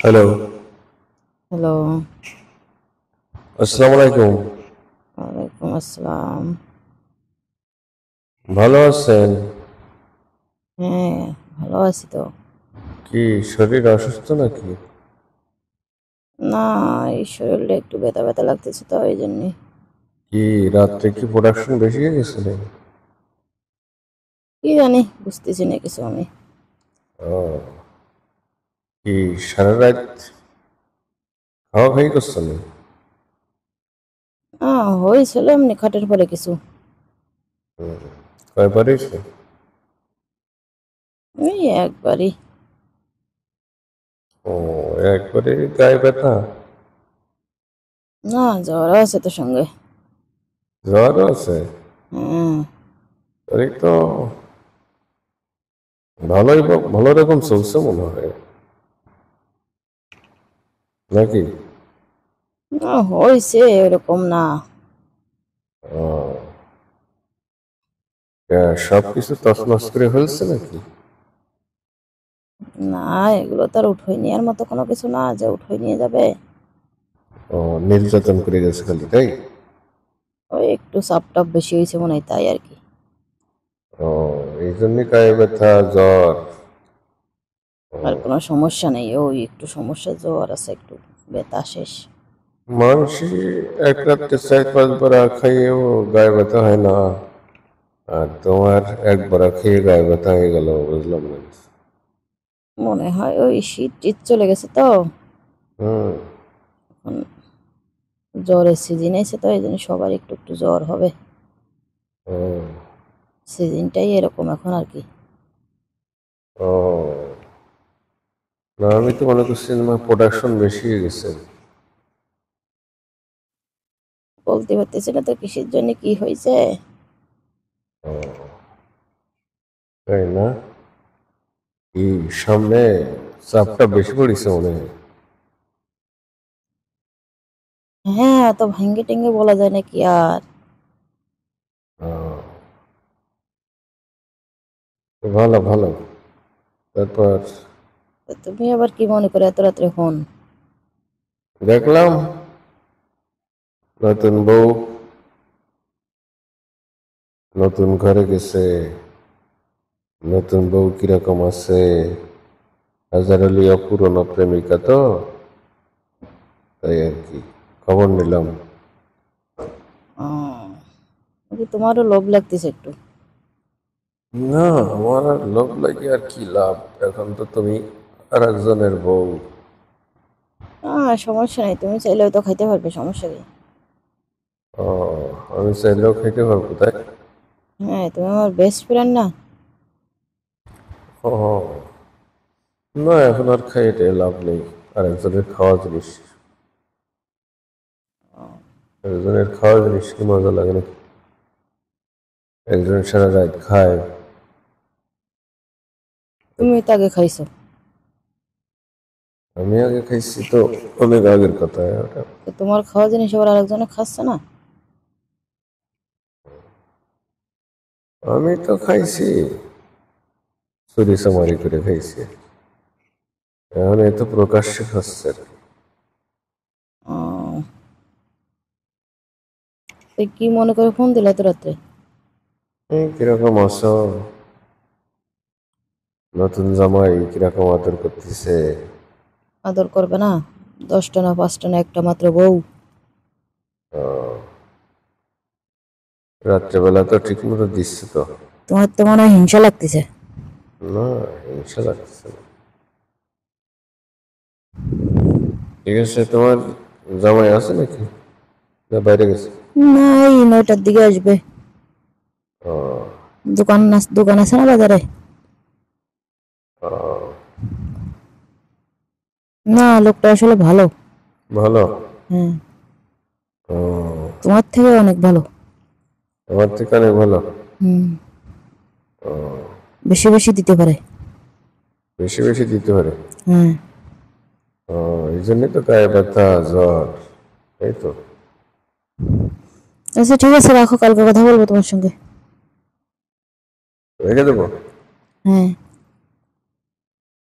Hello, hello. আসসালামু আলাইকুম। ওয়ালাইকুম আসসালাম। ভালো আছেন? হ্যাঁ, ভালো আছি তো। কি শরীর অসুস্থ নাকি? না, এই শরীরটা একটু ব্যথা ব্যথা লাগতেছে তো এই জন্যে। কি রাত্রে কি প্রোডাকশন বেশি হয়ে গেছে নাকি? কি জানি, বুঝতেছি না কিছু আমি। ও, কি সারা রাত খাওয়া খাই করছেন? না, হয়েছিল এমনি খাটের পরে কিছু। কয়বার হয়েছে? এই একবারই। ও, একবারে গায়ে ব্যথা? না, জ্বর আছে তো সঙ্গে। জ্বর আছে? হ্যাঁ। এই তো ভালো রকম চলছে মনে হয় নাকি? না, হয়েছে এরকম না। ও, সব কিছু তছনছ করে ফেলছে নাকি? না, এগুলো তো আর উঠোয় নেওয়ার মতো কোনো কিছু না যে উঠোয় নিয়ে যাবে। ও, নির্যাতন করে গেছে খালি তাই? ওই একটু চাপ টাপ বেশি হয়েছে মনে হয়, তাই আর কি। ও, এই জন্য গায়ে ব্যথা জ্বর। আর কোনো সমস্যা নেই, ওই একটু সমস্যা, জ্বর আছে একটু, ব্যথা শেষ। মানসি এক রাত্রে 4-5 বার খাইয়েও গায়ে ব্যথা হয় না, আর তোমার একবার খেয়ে গায়ে ব্যথা হয়ে গেল, বুঝলাম না। মনে হয় ওই শীত টিত চলে গেছে তো, হুম। এখন জ্বরের সিজন এসে তো এই জন্য সবার একটু একটু জ্বর হবে। ও, সিজনটাই এরকম এখন আর কি। ও, না আমি তো মনে করছি আমার প্রোডাকশন বেশি হয়ে গেছে। বলতে পারতেছি না তো কিসের জন্য কি হয়েছে। ও, তাই না? এই সামনে চাপটা বেশি পড়েছে মনে হয়। হ্যাঁ, তো ভাঙ্গে টেঙ্গে বলা যায় না কি আর। ও, তো ভালো ভালো। তারপর তা তুমি আবার কি মনে করে এত রাত্রে ফোন? দেখলাম নতুন বউ নতুন ঘরে গেছে, নতুন বউ কিরকম আছে, হাজার আলিয়া পুরনো প্রেমিকা তো, তাই আর কি খবর নিলাম। তোমারও লোভ লাগতেছে একটু। না, আমার আর লোভ লাগে আর কি লাভ, এখন তো তুমি আর একজনের বউ। সমস্যা নেই, তুমি চাইলেও তো খাইতে পারবে, সমস্যা কি। ও, আমি চাইলেও খাইতে পারবো তাই? হ্যাঁ, তুমি আমার বেস্ট ফ্রেন্ড না। ও, না এখন আর খাই এটা লাভ নেই, আর একজনের খাওয়া জিনিস, একজনের খাওয়া জিনিস কি মজা লাগে নাকি? একজন সারা রাত খায়। তুমি তো আগে খাইছো। আমি আগে খাইছি তো, অনেক আগের কথা ওটা। তো তোমার খাওয়া জিনিস আবার আরেকজনে খাচ্ছে না। আমি তো খাইছি, চুরি চামারি করে খাইছি, এখন এ তো প্রকাশ্যে খাচ্ছে আর কি। আহ, তো কি মনে করে ফোন দিলে এত রাত্রে? এই কিরকম আছো, নতুন জামাই কিরকম আদর করতেছে? আদর করবে না? 10টা না 5টা না একটা মাত্র বউ। রাত্রেবেলা তো ঠিক মতো দিচ্ছে তো। তোমার তো মনে হয় হিংসা লাগতেছে। না, হিংসা লাগতেছে না। ঠিক আছে, তোমার জামাই আছে নাকি, না বাইরে গেছে? না, এই 9টার দিকে আসবে। ও, দোকান আছে না বাজারে। ও, না, লোকটা আসলে ভালো। ভালো? হ্যাঁ, ও, তোমার থেকে অনেক ভালো। আমার থেকে অনেক ভালো? হুম। ও, বেশি বেশি দিতে পারে। বেশি বেশি দিতে পারে? হ্যাঁ। ও, এই জন্যই তো গায়ে ব্যথা জ্বর, এই তো। আচ্ছা ঠিক আছে, রাখো, কালকে কথা বলবো তোমার সঙ্গে। রেখে দেবো? হ্যাঁ।